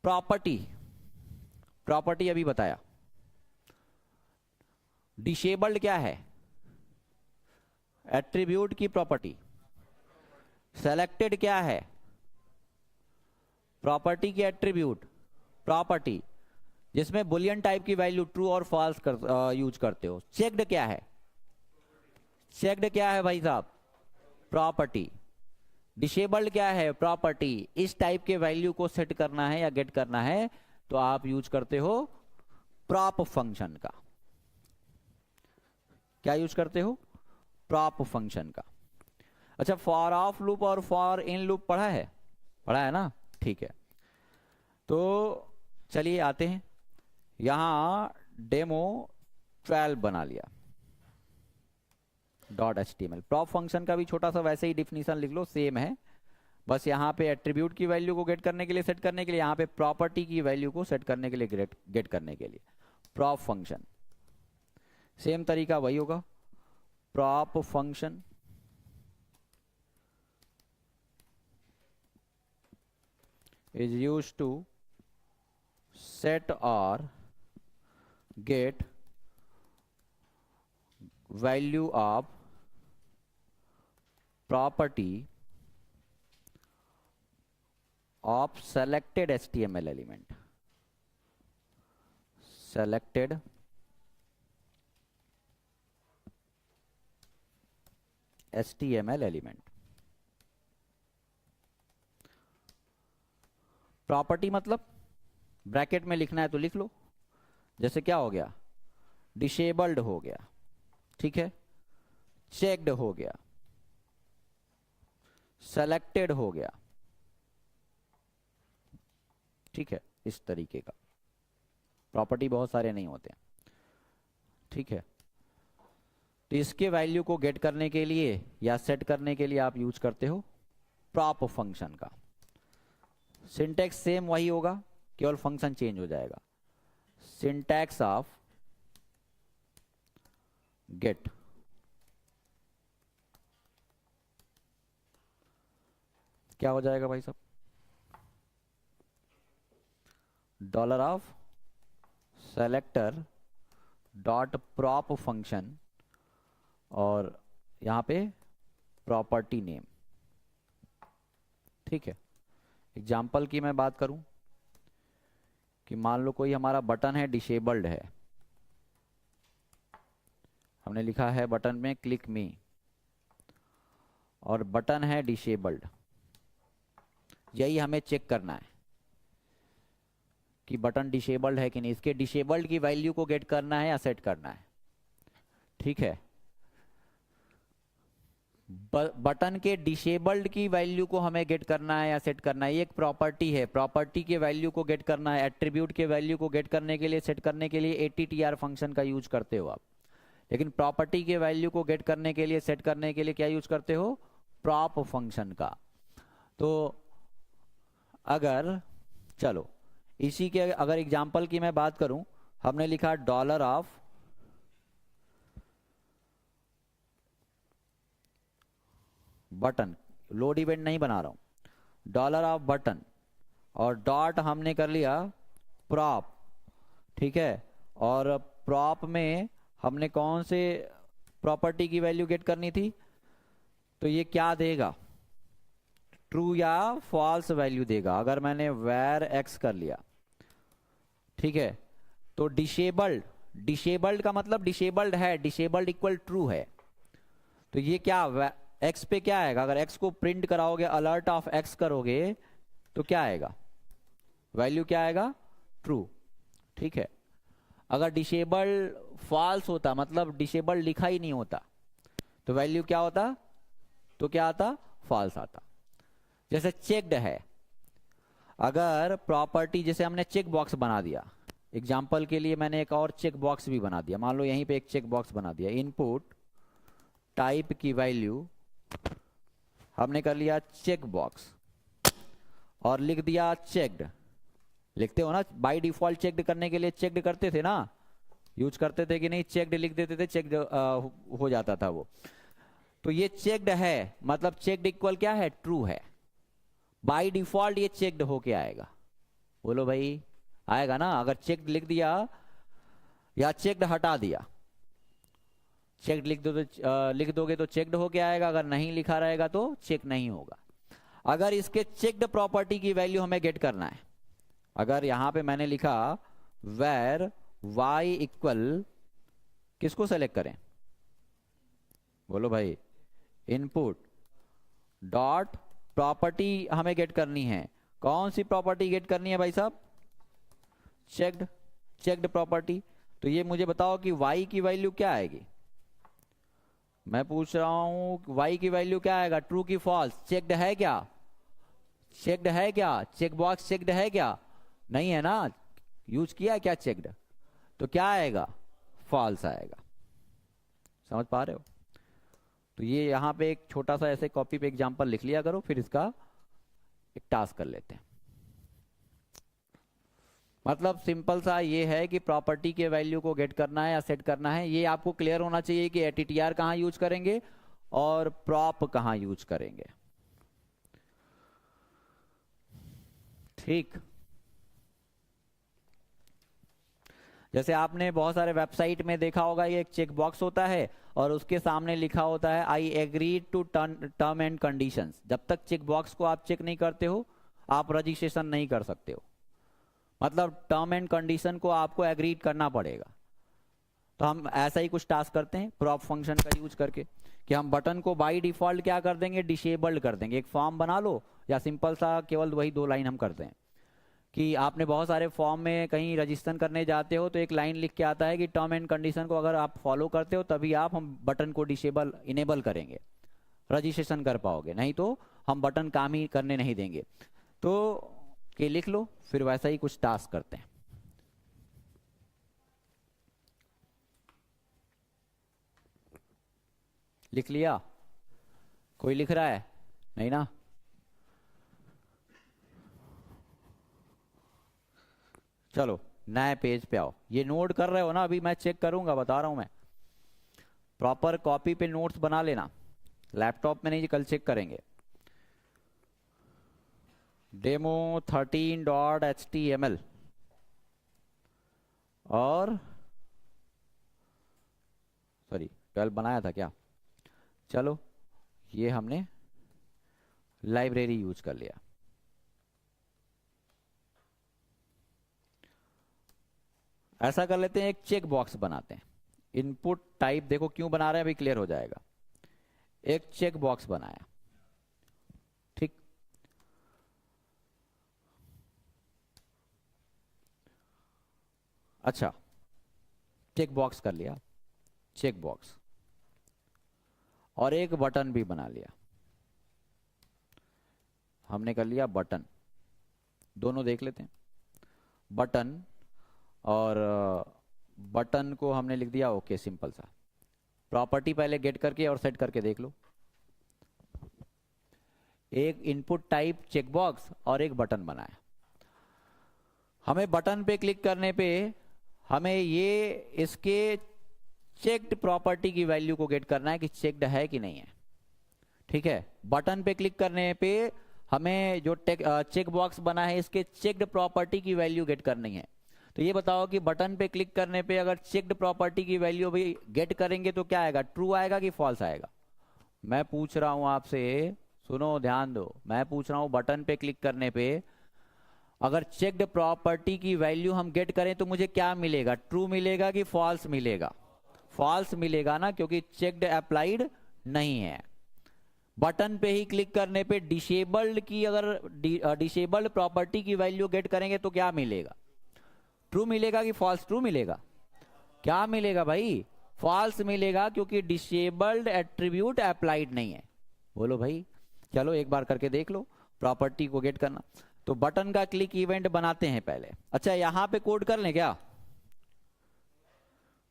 Property, property अभी बताया। Disabled क्या है? एट्रीब्यूट की प्रॉपर्टी। सेलेक्टेड क्या है? प्रॉपर्टी की एट्रीब्यूट, प्रॉपर्टी जिसमें बुलियन टाइप की वैल्यू ट्रू और फॉल्स यूज करते हो। चेक्ड क्या है? चेक्ड क्या है भाई साहब? प्रॉपर्टी। डिसेबल्ड क्या है? प्रॉपर्टी। इस टाइप के वैल्यू को सेट करना है या गेट करना है तो आप यूज करते हो प्रॉप फंक्शन का। क्या यूज करते हो? प्रॉप फंक्शन का। अच्छा, फॉर ऑफ लूप और फॉर इन लूप पढ़ा है? पढ़ा है ना? ठीक है, तो चलिए आते हैं। यहां डेमो 12 बना लिया .html। प्रॉप फंक्शन का भी छोटा सा वैसे ही डिफिनीशन लिख लो, सेम है। बस यहाँ पे एट्रीब्यूट की वैल्यू को गेट करने के लिए, सेट करने के लिए, यहाँ पे प्रॉपर्टी की वैल्यू को सेट करने के लिए, गेट करने के लिए प्रॉप फंक्शन। सेम तरीका वही होगा। Prop function is used to set or get value of property of selected HTML element, selected HTML element। Property मतलब ब्रैकेट में लिखना है तो लिख लो। जैसे क्या हो गया? डिसेबल्ड हो गया, ठीक है, चेक्ड हो गया, सेलेक्टेड हो गया, ठीक है। इस तरीके का प्रॉपर्टी बहुत सारे नहीं होते हैं, ठीक है। तो इसके वैल्यू को गेट करने के लिए या सेट करने के लिए आप यूज करते हो प्रॉप फंक्शन का। सिंटैक्स सेम वही होगा, केवल फंक्शन चेंज हो जाएगा। सिंटैक्स ऑफ गेट, क्या हो जाएगा भाई साहब? Dollar of selector dot prop function और यहां पे प्रॉपर्टी नेम, ठीक है। एग्जाम्पल की मैं बात करूं कि मान लो कोई हमारा बटन है, डिसेबल्ड है। हमने लिखा है बटन में क्लिक मी और बटन है डिसेबल्ड। यही हमें चेक करना है कि बटन डिसेबल्ड है कि नहीं। इसके डिसेबल्ड की वैल्यू को गेट करना है या सेट करना है, ठीक है। बटन के डिसेबल्ड की वैल्यू को हमें गेट करना है या सेट करना है। ये एक प्रॉपर्टी है, प्रॉपर्टी के वैल्यू को गेट करना है। एट्रीब्यूट के वैल्यू को गेट करने के लिए, सेट करने के लिए attr फंक्शन का यूज करते हो आप। लेकिन प्रॉपर्टी के वैल्यू को गेट करने के लिए, सेट करने के लिए क्या यूज करते हो? प्रॉप फंक्शन का। तो अगर चलो इसी के अगर एग्जाम्पल की मैं बात करूं, हमने लिखा dollar off button, load event नहीं बना रहा हूं, डॉलर ऑफ बटन और डॉट हमने कर लिया प्रॉप, ठीक है। और प्रॉप में हमने कौन से प्रॉपर्टी की वैल्यू गेट करनी थी? तो ये क्या देगा? ट्रू या फॉल्स वैल्यू देगा। अगर मैंने वेर एक्स कर लिया, ठीक है, तो डिसेबल्ड, डिसेबल्ड का मतलब डिसेबल्ड है, डिसेबल्ड इक्वल ट्रू है। तो ये क्या एक्स पे क्या आएगा? अगर एक्स को प्रिंट कराओगे, अलर्ट ऑफ एक्स करोगे तो क्या आएगा? वैल्यू क्या आएगा? ट्रू, ठीक है। अगर डिसेबल्ड फॉल्स होता, मतलब डिसेबल्ड लिखा ही नहीं होता, तो वैल्यू क्या होता? तो क्या आता? फॉल्स आता। जैसे चेक्ड है, अगर प्रॉपर्टी जैसे हमने चेक बॉक्स बना दिया, एग्जाम्पल के लिए मैंने एक और चेक बॉक्स भी बना दिया। मान लो यहीं पे एक चेक बॉक्स बना दिया, इनपुट टाइप की वैल्यू हमने कर लिया चेक बॉक्स और लिख दिया चेक्ड। लिखते हो ना बाय डिफॉल्ट, चेक्ड करने के लिए चेक्ड करते थे ना, यूज करते थे कि नहीं? चेक्ड लिख देते थे, चेक्ड हो जाता था वो। तो ये चेक्ड है, मतलब चेक्ड इक्वल क्या है? ट्रू है। बाय डिफॉल्ट ये चेक्ड होके आएगा, बोलो भाई, आएगा ना? अगर चेक्ड लिख दिया या चेक्ड हटा दिया, चेक्ड लिख दो तो लिख दोगे तो चेक्ड होके आएगा, अगर नहीं लिखा रहेगा तो चेक नहीं होगा। अगर इसके चेक्ड प्रॉपर्टी की वैल्यू हमें गेट करना है, अगर यहां पे मैंने लिखा वेर y इक्वल, किसको सेलेक्ट करें? बोलो भाई, इनपुट डॉट प्रॉपर्टी हमें गेट करनी है। कौन सी प्रॉपर्टी गेट करनी है भाई साहब? Checked, checked property. तो ये मुझे बताओ कि y की वैल्यू क्या आएगी? मैं पूछ रहा हूं y की वैल्यू क्या आएगा? ट्रू की फॉल्स? चेक्ड है क्या? चेक्ड है क्या? चेक बॉक्स चेक्ड है क्या? नहीं है ना, यूज किया है क्या चेक्ड? तो क्या आएगा? फॉल्स आएगा। समझ पा रहे हो? तो ये यहां पे एक छोटा सा ऐसे कॉपी पे एग्जांपल लिख लिया करो, फिर इसका एक टास्क कर लेते हैं। मतलब सिंपल सा ये है कि प्रॉपर्टी के वैल्यू को गेट करना है या सेट करना है। ये आपको क्लियर होना चाहिए कि एटीटीआर कहां यूज करेंगे और प्रॉप कहां यूज करेंगे। ठीक, जैसे आपने बहुत सारे वेबसाइट में देखा होगा, ये एक चेक बॉक्स होता है और उसके सामने लिखा होता है I agree to term and conditions. जब तक चेक बॉक्स को आप चेक नहीं करते हो, आप रजिस्ट्रेशन नहीं कर सकते हो। मतलब टर्म एंड कंडीशन को आपको एग्री करना पड़ेगा। तो हम ऐसा ही कुछ टास्क करते हैं प्रॉप फंक्शन का यूज करके, कि हम बटन को बाय डिफॉल्ट क्या कर देंगे? डिसेबल्ड कर देंगे। एक फॉर्म बना लो, या सिंपल सा केवल वही 2 लाइन हम करते हैं कि आपने बहुत सारे फॉर्म में कहीं रजिस्टर करने जाते हो तो एक लाइन लिख के आता है कि टर्म एंड कंडीशन को अगर आप फॉलो करते हो तभी आप हम बटन को डिसेबल इनेबल करेंगे, रजिस्ट्रेशन कर पाओगे, नहीं तो हम बटन काम ही करने नहीं देंगे। तो ये लिख लो, फिर वैसा ही कुछ टास्क करते हैं। लिख लिया? कोई लिख रहा है? नहीं ना? चलो नए पेज पे आओ। ये नोट कर रहे हो ना? अभी मैं चेक करूंगा, बता रहा हूं मैं। प्रॉपर कॉपी पे नोट्स बना लेना, लैपटॉप में नहीं, कल चेक करेंगे। डेमो 13.html और सॉरी 12 बनाया था क्या? चलो ये हमने लाइब्रेरी यूज कर लिया। ऐसा कर लेते हैं, एक चेक बॉक्स बनाते हैं। इनपुट टाइप देखो क्यों बना रहे हैं, अभी क्लियर हो जाएगा। एक चेक बॉक्स बनाया, ठीक। अच्छा, चेक बॉक्स कर लिया, चेक बॉक्स, और एक बटन भी बना लिया। हमने कर लिया बटन, दोनों देख लेते हैं। बटन, और बटन को हमने लिख दिया ओके, सिंपल सा। प्रॉपर्टी पहले गेट करके और सेट करके देख लो। एक इनपुट टाइप चेक बॉक्स और एक बटन बनाया। हमें बटन पे क्लिक करने पे हमें ये इसके चेक्ड प्रॉपर्टी की वैल्यू को गेट करना है कि चेक्ड है कि नहीं है, ठीक है। बटन पे क्लिक करने पे हमें जो चेक बॉक्स बना है इसके चेक्ड प्रॉपर्टी की वैल्यू गेट करनी है। तो ये बताओ कि बटन पे क्लिक करने पे अगर चेक्ड प्रॉपर्टी की वैल्यू भी गेट करेंगे तो क्या आएगा? ट्रू आएगा कि फॉल्स आएगा? मैं पूछ रहा हूं आपसे, सुनो ध्यान दो, मैं पूछ रहा हूं बटन पे क्लिक करने पे अगर चेक्ड प्रॉपर्टी की वैल्यू हम गेट करें तो मुझे क्या मिलेगा? ट्रू मिलेगा कि फॉल्स मिलेगा? फॉल्स मिलेगा ना, क्योंकि चेक्ड अप्लाइड नहीं है। बटन पे ही क्लिक करने पे डिसेबल्ड की, अगर डिसेबल्ड प्रॉपर्टी की वैल्यू गेट करेंगे तो क्या मिलेगा? ट्रू मिलेगा कि फॉल्स? ट्रू मिलेगा। क्या मिलेगा भाई? फॉल्स मिलेगा, क्योंकि डिसेबल्ड एट्रीब्यूट अप्लाइड नहीं है। बोलो भाई, चलो एक बार करके देख लो प्रॉपर्टी को गेट करना। तो बटन का क्लिक इवेंट बनाते हैं पहले। अच्छा, यहां पे कोड कर लें क्या?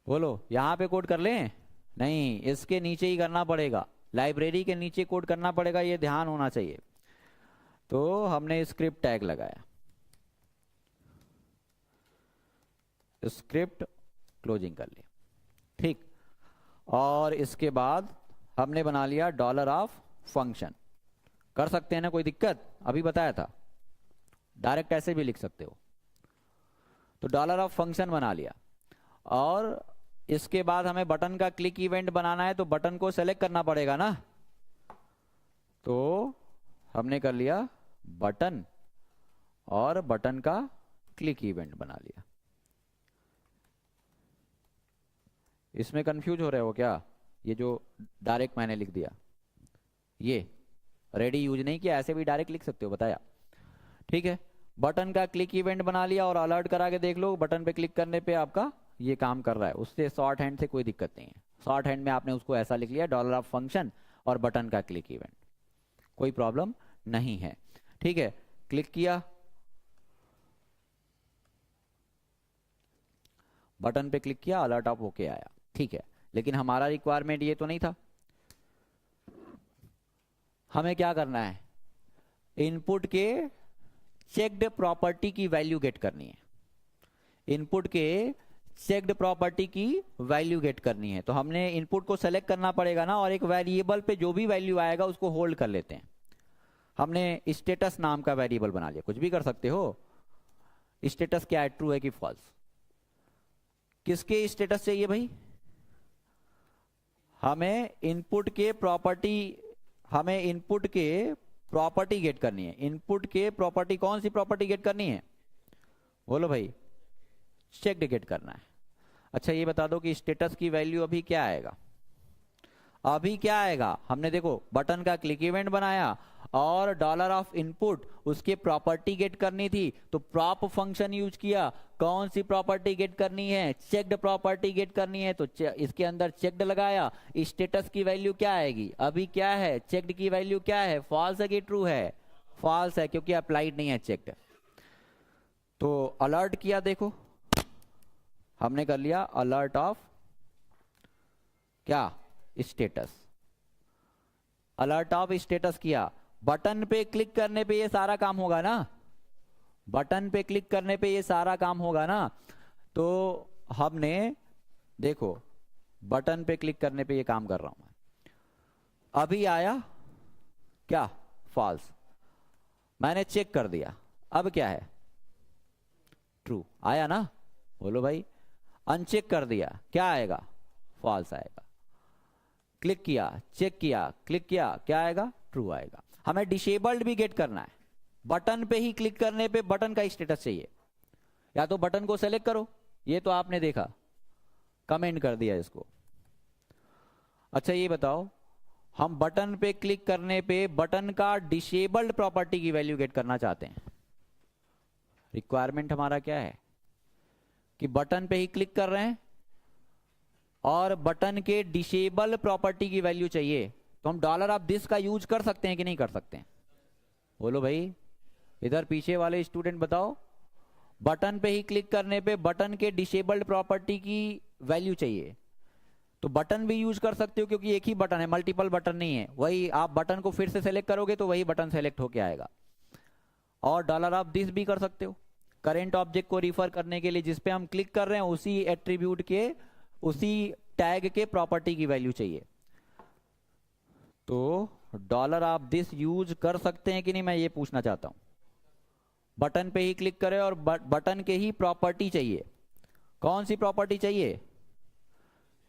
बोलो, यहां पे कोड कर लें? नहीं, इसके नीचे ही करना पड़ेगा, लाइब्रेरी के नीचे कोड करना पड़ेगा, ये ध्यान होना चाहिए। तो हमने स्क्रिप्ट टैग लगाया, स्क्रिप्ट क्लोजिंग कर लिया, ठीक। और इसके बाद हमने बना लिया $ऑफ फंक्शन। कर सकते हैं ना, कोई दिक्कत? अभी बताया था डायरेक्ट ऐसे भी लिख सकते हो। तो डॉलर ऑफ फंक्शन बना लिया, और इसके बाद हमें बटन का क्लिक इवेंट बनाना है, तो बटन को सेलेक्ट करना पड़ेगा ना। तो हमने कर लिया बटन, और बटन का क्लिक इवेंट बना लिया। इसमें कंफ्यूज हो रहे हो क्या? ये जो डायरेक्ट मैंने लिख दिया, ये रेडी यूज नहीं किया, ऐसे भी डायरेक्ट लिख सकते हो, बताया। ठीक है, बटन का क्लिक इवेंट बना लिया, और अलर्ट करा के देख लो, बटन पे क्लिक करने पे आपका ये काम कर रहा है। उससे शॉर्ट हैंड से कोई दिक्कत नहीं है। शॉर्ट हैंड में आपने उसको ऐसा लिख लिया, डॉलर ऑफ फंक्शन और बटन का क्लिक इवेंट, कोई प्रॉब्लम नहीं है। ठीक है, क्लिक किया, बटन पे क्लिक किया, अलर्ट ऑफ होके आया। ठीक है, लेकिन हमारा रिक्वायरमेंट ये तो नहीं था। हमें क्या करना है, इनपुट के चेक्ड प्रॉपर्टी की वैल्यू गेट करनी है। इनपुट के चेक्ड प्रॉपर्टी की वैल्यू गेट करनी है, तो हमने इनपुट को सेलेक्ट करना पड़ेगा ना, और एक वेरिएबल पे जो भी वैल्यू आएगा उसको होल्ड कर लेते हैं। हमने स्टेटस नाम का वेरिएबल बना लिया, कुछ भी कर सकते हो। स्टेटस क्या है, ट्रू है कि फॉल्स? किसके स्टेटस चाहिए भाई? हमें इनपुट के प्रॉपर्टी गेट करनी है। इनपुट के प्रॉपर्टी, कौन सी प्रॉपर्टी गेट करनी है? बोलो भाई। चेक्ड गेट करना है। अच्छा ये बता दो कि स्टेटस की वैल्यू अभी क्या आएगा? अभी क्या आएगा? हमने देखो बटन का क्लिक इवेंट बनाया, और डॉलर ऑफ इनपुट उसके प्रॉपर्टी गेट करनी थी, तो प्रॉप फंक्शन यूज किया। कौन सी प्रॉपर्टी गेट करनी है? चेक्ड प्रॉपर्टी गेट करनी है, तो इसके अंदर चेक्ड लगाया। स्टेटस की वैल्यू क्या आएगी? अभी क्या है? चेक्ड की वैल्यू क्या है? फॉल्स है कि ट्रू है? फॉल्स है, क्योंकि अप्लाइड नहीं है चेक्ड। तो अलर्ट किया, देखो हमने कर लिया अलर्ट ऑफ क्या? स्टेटस। अलर्ट ऑफ स्टेटस किया। बटन पे क्लिक करने पे ये सारा काम होगा ना, बटन पे क्लिक करने पे ये सारा काम होगा ना। तो हमने देखो बटन पे क्लिक करने पे ये काम कर रहा हूं मैं। अभी आया क्या? फॉल्स। मैंने चेक कर दिया, अब क्या है? ट्रू आया ना? बोलो भाई। अनचेक कर दिया, क्या आएगा? फॉल्स आएगा। क्लिक किया, चेक किया, क्लिक किया, क्या आएगा? ट्रू आएगा। हमें डिसेबल्ड भी गेट करना है। बटन पे ही क्लिक करने पे बटन का स्टेटस चाहिए, या तो बटन को सेलेक्ट करो, ये तो आपने देखा, कमेंट कर दिया इसको। अच्छा ये बताओ, हम बटन पे क्लिक करने पे बटन का डिसेबल्ड प्रॉपर्टी की वैल्यू गेट करना चाहते हैं। रिक्वायरमेंट हमारा क्या है कि बटन पे ही क्लिक कर रहे हैं और बटन के डिसेबल प्रॉपर्टी की वैल्यू चाहिए। तो हम डॉलर ऑफ दिस का यूज कर सकते हैं कि नहीं कर सकते हैं? बोलो भाई। इधर पीछे वाले स्टूडेंट बताओ। बटन पे ही क्लिक करने पे बटन के डिसेबल्ड प्रॉपर्टी की वैल्यू चाहिए, तो बटन भी यूज कर सकते हो, क्योंकि एक ही बटन है, मल्टीपल बटन नहीं है। वही आप बटन को फिर से सेलेक्ट करोगे तो वही बटन सेलेक्ट होके आएगा। और डॉलर ऑफ दिस भी कर सकते हो, करेंट ऑब्जेक्ट को रिफर करने के लिए, जिसपे हम क्लिक कर रहे हैं उसी एट्रीब्यूट के, उसी टैग के प्रॉपर्टी की वैल्यू चाहिए। तो डॉलर ऑफ दिस यूज कर सकते हैं कि नहीं, मैं ये पूछना चाहता हूं। बटन पे ही क्लिक करें और बटन के ही प्रॉपर्टी चाहिए। कौन सी प्रॉपर्टी चाहिए?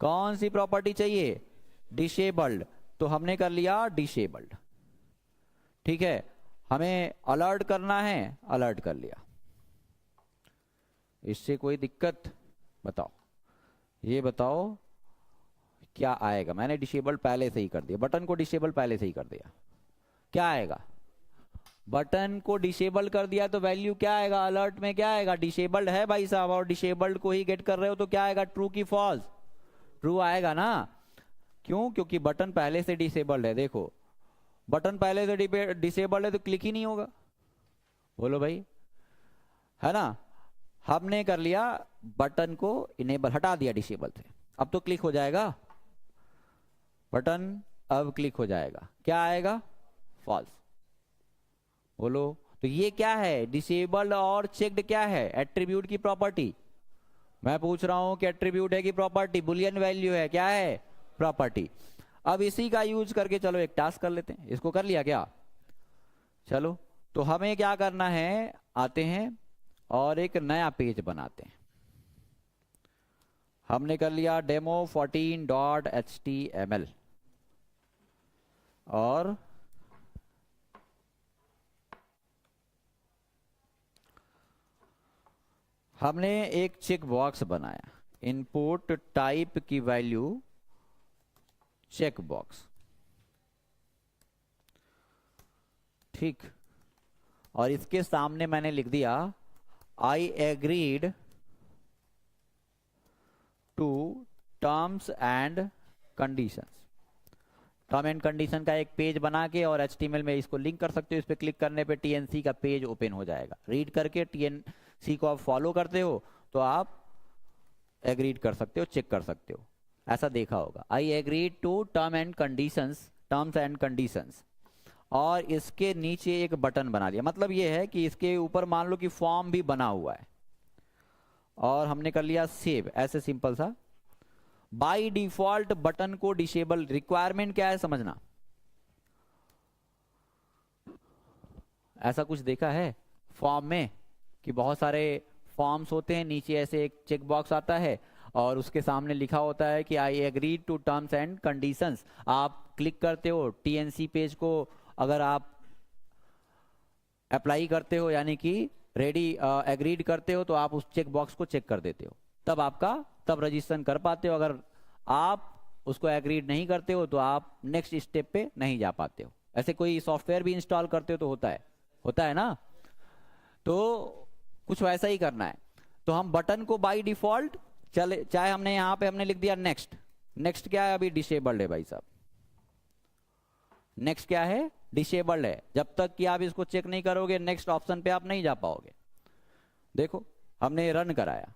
कौन सी प्रॉपर्टी चाहिए? डिसेबल्ड। तो हमने कर लिया डिसेबल्ड। ठीक है, हमें अलर्ट करना है, अलर्ट कर लिया। इससे कोई दिक्कत? बताओ, ये बताओ क्या आएगा? मैंने डिसेबल पहले से ही कर दिया, बटन को डिसेबल पहले से ही कर दिया, क्या आएगा? बटन को डिसेबल कर दिया तो वैल्यू क्या आएगा? अलर्ट में क्या आएगा? डिसेबल्ड है भाई साहब, और डिसेबल्ड को ही गेट कर रहे हो, तो क्या आएगा? ट्रू की फॉल्स? ट्रू आएगा ना। क्यों? क्योंकि बटन पहले से डिसेबल्ड है। देखो बटन पहले से डिसेबल्ड है तो क्लिक ही नहीं होगा। बोलो भाई, है ना। हमने कर लिया बटन को इनेबल, हटा दिया डिसेबल से, अब तो क्लिक हो जाएगा बटन, अब क्लिक हो जाएगा। क्या आएगा? फॉल्स। बोलो, तो ये क्या है? डिसेबल्ड और चेक्ड क्या है? एट्रीब्यूट की प्रॉपर्टी। मैं पूछ रहा हूं कि एट्रीब्यूट है कि प्रॉपर्टी? बुलियन वैल्यू है, क्या है? प्रॉपर्टी। अब इसी का यूज करके चलो एक टास्क कर लेते हैं। इसको कर लिया क्या? चलो, तो हमें क्या करना है, आते हैं और एक नया पेज बनाते हैं। हमने कर लिया demo14.html और हमने एक चेक बॉक्स बनाया, इनपुट टाइप की वैल्यू चेक बॉक्स, ठीक। और इसके सामने मैंने लिख दिया I agreed to terms and conditions. Term and condition का एक पेज बना के और HTML में इसको लिंक कर सकते हो। इस पर क्लिक करने पे TNC का पेज ओपन हो जाएगा। रीड करके TNC को आप फॉलो करते हो तो आप एग्रीड कर सकते हो, चेक कर सकते हो। ऐसा देखा होगा, I agreed to terms and conditions. और इसके नीचे एक बटन बना दिया, मतलब ये है कि इसके ऊपर मान लो कि फॉर्म भी बना हुआ है और हमने कर लिया सेव। ऐसे सिंपल सा बाय डिफॉल्ट बटन को डिसेबल। रिक्वायरमेंट क्या है समझना, ऐसा कुछ देखा है फॉर्म में कि बहुत सारे फॉर्म्स होते हैं, नीचे ऐसे एक चेक बॉक्स आता है और उसके सामने लिखा होता है कि I agree to terms and conditions. आप क्लिक करते हो, TNC पेज को अगर आप अप्लाई करते हो यानी कि रेडी एग्रीड करते हो तो आप उस चेक बॉक्स को चेक कर देते हो, तब रजिस्ट्रेशन कर पाते हो। अगर आप उसको एग्रीड नहीं करते हो तो आप नेक्स्ट स्टेप पे नहीं जा पाते हो। ऐसे कोई सॉफ्टवेयर भी इंस्टॉल करते हो तो होता है ना, तो कुछ वैसा ही करना है। तो हम बटन को बाय डिफॉल्ट चले, चाहे हमने यहां पे हमने लिख दिया नेक्स्ट क्या है, अभी डिसेबल्ड है भाई साहब। नेक्स्ट क्या है, डिसेबल्ड है। जब तक कि आप इसको चेक नहीं करोगे नेक्स्ट ऑप्शन पे आप नहीं जा पाओगे। देखो हमने रन कराया,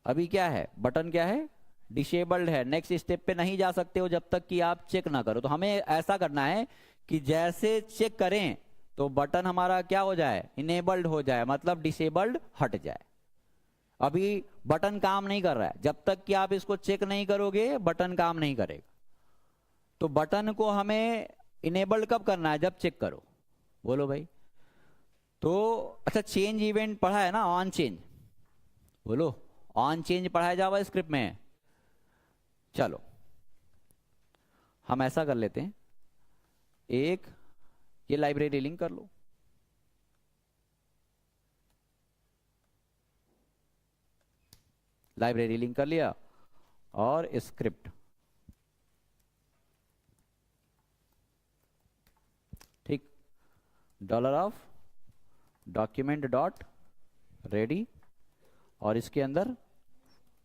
अभी क्या है, बटन क्या है, डिसेबल्ड है। नेक्स्ट स्टेप पे नहीं जा सकते हो जब तक कि आप चेक ना करो। तो हमें ऐसा करना है कि जैसे चेक करें तो बटन हमारा क्या हो जाए, इनेबल्ड हो जाए, मतलब डिसेबल्ड हट जाए। अभी बटन काम नहीं कर रहा है, जब तक कि आप इसको चेक नहीं करोगे बटन काम नहीं करेगा। तो बटन को हमें इनेबल्ड कब करना है, जब चेक करो। बोलो भाई। तो अच्छा, चेंज इवेंट पढ़ा है ना, ऑन चेंज, बोलो ऑन चेंज पढ़ाया जावा स्क्रिप्ट में। चलो हम ऐसा कर लेते हैं, एक ये लाइब्रेरी लिंक कर लो, लाइब्रेरी लिंक कर लिया और स्क्रिप्ट, ठीक। $document.ready और इसके अंदर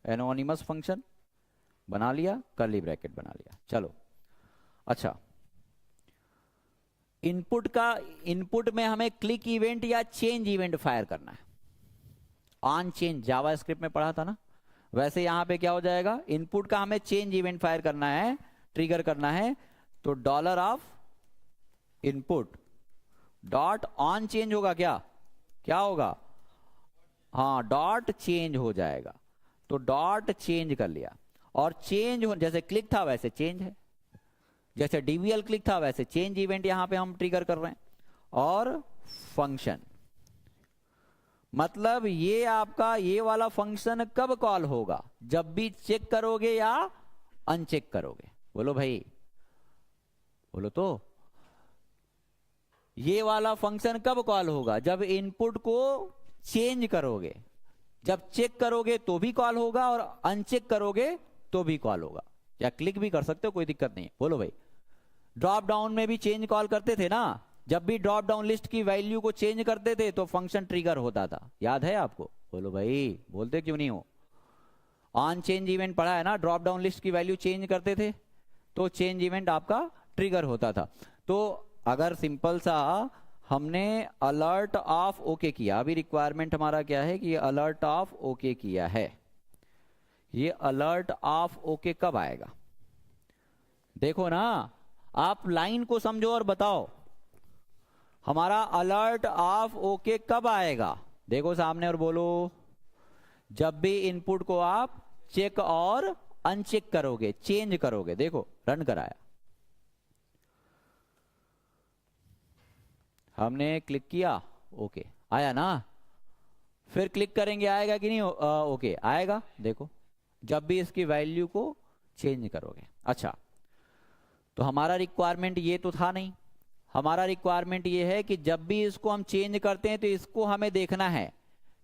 एनोनिमस फंक्शन बना लिया, कर्ली ब्रैकेट बना लिया। चलो अच्छा, इनपुट में हमें क्लिक इवेंट या चेंज इवेंट फायर करना है। ऑन चेंज जावा स्क्रिप्ट में पढ़ा था ना, वैसे यहां पे क्या हो जाएगा, इनपुट का हमें चेंज इवेंट फायर करना है, ट्रिगर करना है। तो $input डॉट ऑन चेंज होगा, क्या होगा, हाँ डॉट चेंज हो जाएगा। तो डॉट चेंज कर लिया और चेंज जैसे क्लिक था वैसे चेंज है, जैसे DVL क्लिक था वैसे चेंज इवेंट यहां पे हम ट्रिगर कर रहे हैं। और फंक्शन, मतलब ये आपका ये वाला फंक्शन कब कॉल होगा, जब भी चेक करोगे या अनचेक करोगे। बोलो भाई, बोलो तो ये वाला फंक्शन कब कॉल होगा, जब इनपुट को चेंज करोगे। जब चेक करोगे तो भी कॉल होगा और अनचेक करोगे तो भी कॉल होगा। या क्लिक भी कर सकते हो, कोई दिक्कत नहीं। बोलो भाई, ड्रॉप डाउन में भी चेंज कॉल करते थे ना, जब भी ड्रॉप डाउन लिस्ट की वैल्यू को चेंज करते थे तो फंक्शन ट्रिगर होता था, याद है आपको। बोलो भाई, बोलते क्यों नहीं हो। ऑन चेंज इवेंट पढ़ा है ना, ड्रॉप डाउन लिस्ट की वैल्यू चेंज करते थे तो चेंज इवेंट आपका ट्रिगर होता था। तो अगर सिंपल सा हमने अलर्ट ऑफ ओके किया, अभी रिक्वायरमेंट हमारा क्या है कि अलर्ट ऑफ ओके किया है। ये अलर्ट ऑफ ओके कब आएगा, देखो ना, आप लाइन को समझो और बताओ हमारा अलर्ट ऑफ ओके कब आएगा। देखो सामने और बोलो, जब भी इनपुट को आप चेक और अनचेक करोगे, चेंज करोगे। देखो रन कराया, हमने क्लिक किया, ओके आया ना, फिर क्लिक करेंगे आएगा कि नहीं, ओके आएगा। देखो जब भी इसकी वैल्यू को चेंज करोगे। अच्छा, तो हमारा रिक्वायरमेंट ये तो था नहीं, हमारा रिक्वायरमेंट ये है कि जब भी इसको हम चेंज करते हैं तो इसको हमें देखना है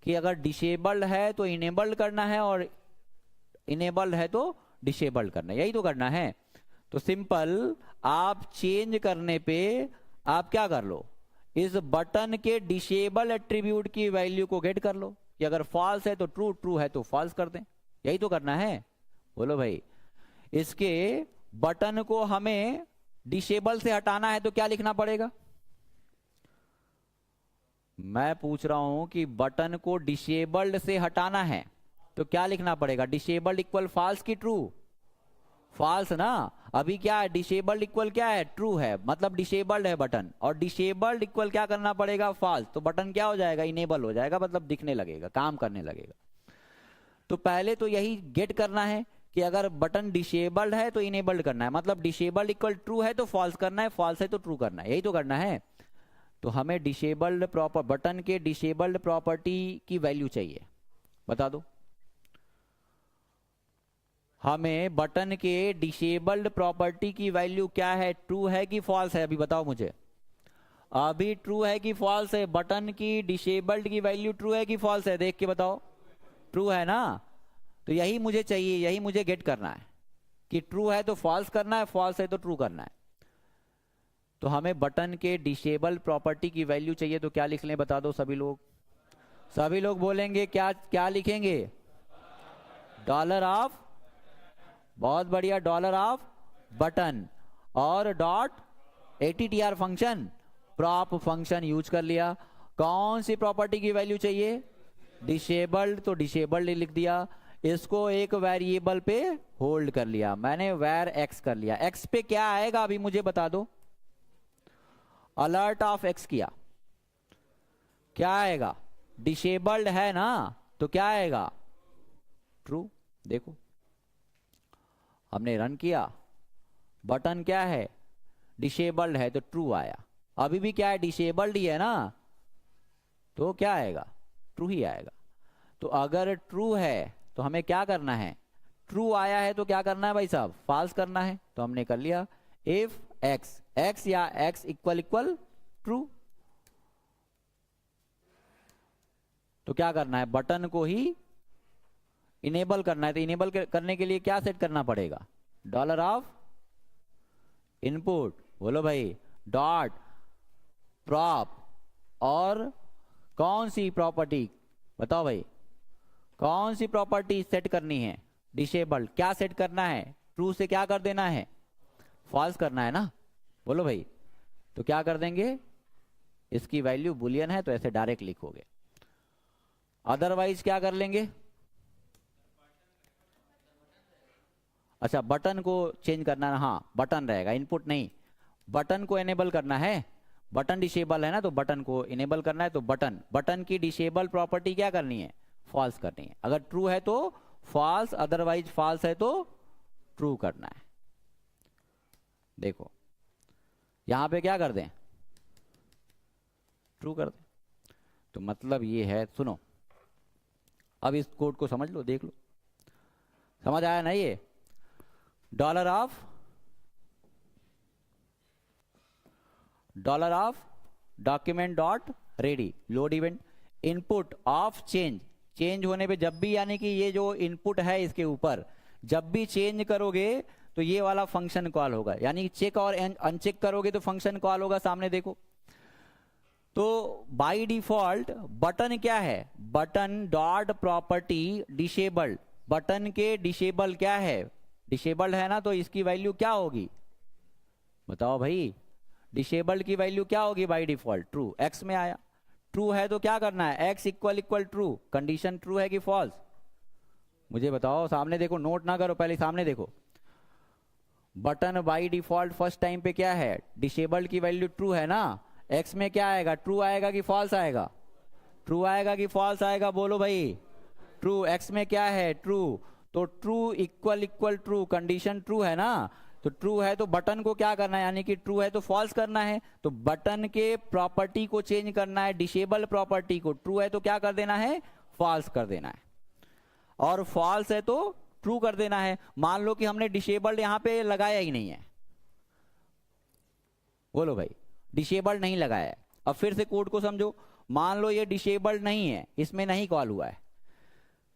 कि अगर डिसेबल्ड है तो इनेबल्ड करना है और इनेबल्ड है तो डिसेबल्ड करना है, यही तो करना है। तो सिंपल आप चेंज करने पे आप क्या कर लो, इस बटन के डिसेबल एट्रीब्यूट की वैल्यू को गेट कर लो कि अगर फॉल्स है तो ट्रू, ट्रू है तो फॉल्स कर दें, यही तो करना है। बोलो भाई, इसके बटन को हमें डिसेबल से हटाना है तो क्या लिखना पड़ेगा? मैं पूछ रहा हूं कि बटन को डिसेबल्ड से हटाना है तो क्या लिखना पड़ेगा? डिसेबल्ड इक्वल फॉल्स की ट्रू? फॉल्स ना। अभी क्या है, डिसेबल्ड इक्वल क्या है, ट्रू है, मतलब डिसेबल्ड है बटन, और डिसेबल्ड इक्वल क्या करना पड़ेगा, फॉल्स। तो बटन क्या हो जाएगा, इनेबल हो जाएगा, मतलब दिखने लगेगा, काम करने लगेगा। तो पहले तो यही गेट करना है कि अगर बटन डिसेबल्ड है तो इनेबल्ड करना है, मतलब डिसेबल्ड इक्वल ट्रू है तो फॉल्स करना है, फॉल्स है तो ट्रू करना है, यही तो करना है। तो हमें डिसेबल्ड प्रॉपर बटन के डिसेबल्ड प्रॉपर्टी की वैल्यू चाहिए, बता दो। हमें बटन के डिसेबल्ड प्रॉपर्टी की वैल्यू क्या है, ट्रू है कि फॉल्स है? अभी बताओ मुझे, अभी ट्रू है कि फॉल्स है? बटन की डिसेबल्ड की वैल्यू ट्रू है कि फॉल्स है, देख के बताओ। ट्रू है ना, तो यही मुझे चाहिए, यही मुझे गेट करना है कि ट्रू है तो फॉल्स करना है, फॉल्स है तो ट्रू करना है। तो हमें बटन के डिसेबल प्रॉपर्टी की वैल्यू चाहिए, तो क्या लिख लें, बता दो सभी लोग। सभी लोग बोलेंगे क्या, क्या लिखेंगे? डॉलर ऑफ, बहुत बढ़िया, डॉलर ऑफ बटन और dot ATTR function, prop function use कर लिया। कौन सी प्रॉपर्टी की वैल्यू चाहिए? डिसेबल्ड, तो डिसेबल्ड लिख दिया। इसको एक वेरिएबल पे होल्ड कर लिया मैंने, वेर एक्स कर लिया। एक्स पे क्या आएगा अभी मुझे बता दो। अलर्ट ऑफ एक्स किया, क्या आएगा? डिसेबल्ड है ना, तो क्या आएगा? ट्रू। देखो हमने रन किया, बटन क्या है, डिसेबल्ड है तो ट्रू आया। अभी भी क्या है, डिसेबल्ड ही है ना, तो क्या आएगा? ट्रू ही आएगा। तो अगर ट्रू है तो हमें क्या करना है, ट्रू आया है तो क्या करना है भाई साहब, फॉल्स करना है। तो हमने कर लिया, इफ एक्स, एक्स या एक्स इक्वल इक्वल ट्रू, तो क्या करना है, बटन को ही इनेबल करना है। तो इनेबल करने के लिए क्या सेट करना पड़ेगा, डॉलर ऑफ इनपुट, बोलो भाई, डॉट प्रॉप, और कौन सी प्रॉपर्टी, बताओ भाई, कौन सी प्रॉपर्टी सेट करनी है, डिसेबल्ड। क्या सेट करना है, ट्रू से क्या कर देना है, फॉल्स करना है ना, बोलो भाई। तो क्या कर देंगे, इसकी वैल्यू बुलियन है तो ऐसे डायरेक्ट लिखोगे, अदरवाइज क्या कर लेंगे। अच्छा, बटन को चेंज करना है, हाँ बटन रहेगा, इनपुट नहीं, बटन को एनेबल करना है। बटन डिसेबल है ना, तो बटन को इनेबल करना है। तो बटन, बटन की डिसेबल प्रॉपर्टी क्या करनी है, फॉल्स करनी है। अगर ट्रू है तो फॉल्स, अदरवाइज फॉल्स है तो ट्रू करना है। देखो यहां पे क्या कर दें, ट्रू कर दें। तो मतलब ये है, सुनो अब इस कोड को समझ लो, देख लो, समझ आया ना। ये dollar of document dot ready load event input of change, change होने पे जब भी, यानी कि ये जो इनपुट है इसके ऊपर जब भी चेंज करोगे तो ये वाला फंक्शन कॉल होगा, यानी चेक और अनचेक करोगे तो फंक्शन कॉल होगा। सामने देखो, तो बाय डिफॉल्ट बटन क्या है, button dot property disabled, button के डिसेबल क्या है, डिसेबल्ड है ना, तो इसकी वैल्यू क्या होगी, बताओ भाई। डिसेबल्ड की वैल्यू क्या होगी बाय डिफॉल्ट, ट्रू। एक्स में आया, ट्रू है तो क्या करना है, x equal equal true, condition true है कि फॉल्स, मुझे बताओ। सामने देखो, नोट ना करो, पहले सामने देखो। Button by default first time पे क्या है, डिसेबल्ड की वैल्यू ट्रू है ना, एक्स में क्या आएगा, ट्रू आएगा कि फॉल्स आएगा, ट्रू आएगा कि फॉल्स आएगा, बोलो भाई। ट्रू, एक्स में क्या है, ट्रू, तो true equal equal true, condition true है ना, तो ट्रू है तो बटन को क्या करना है, यानी कि ट्रू है तो फॉल्स करना है। तो बटन के प्रॉपर्टी को चेंज करना है, डिसेबल प्रॉपर्टी को। ट्रू है तो क्या कर देना है, फॉल्स कर देना है, और फॉल्स है तो ट्रू कर देना है। मान लो कि हमने डिसेबल्ड यहां पे लगाया ही नहीं है, बोलो भाई डिसेबल्ड नहीं लगाया है। अब फिर से कोड को समझो, मान लो ये डिसेबल्ड नहीं है, इसमें नहीं कॉल हुआ है,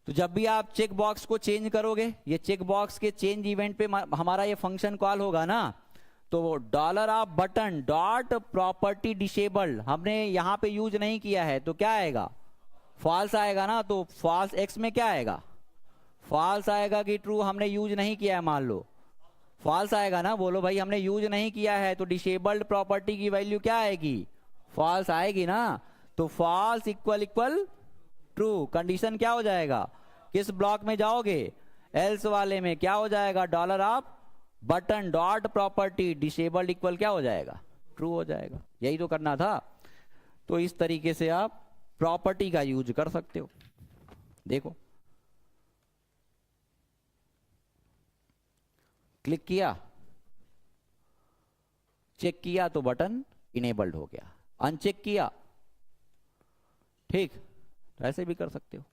तो जब भी आप चेक बॉक्स को चेंज करोगे, ये चेक बॉक्स के चेंज इवेंट पे हमारा ये फंक्शन कॉल होगा ना, तो dollar off button dot property disabled हमने यहां पे यूज नहीं किया है, तो क्या आएगा, फॉल्स आएगा ना। तो फॉल्स एक्स में क्या आएगा, फॉल्स आएगा कि ट्रू, हमने यूज नहीं किया है, मान लो फॉल्स आएगा ना। बोलो भाई हमने यूज नहीं किया है, तो डिसेबल्ड प्रॉपर्टी की वैल्यू क्या आएगी, फॉल्स आएगी ना। तो false equal equal true, condition क्या हो जाएगा, किस ब्लॉक में जाओगे, एल्स वाले में, क्या हो जाएगा, dollar off button dot property disabled equal क्या हो जाएगा, ट्रू हो जाएगा। यही तो करना था। तो इस तरीके से आप प्रॉपर्टी का यूज कर सकते हो। देखो क्लिक किया, चेक किया तो बटन इनेबल्ड हो गया, अनचेक किया, ठीक, तो ऐसे भी कर सकते हो।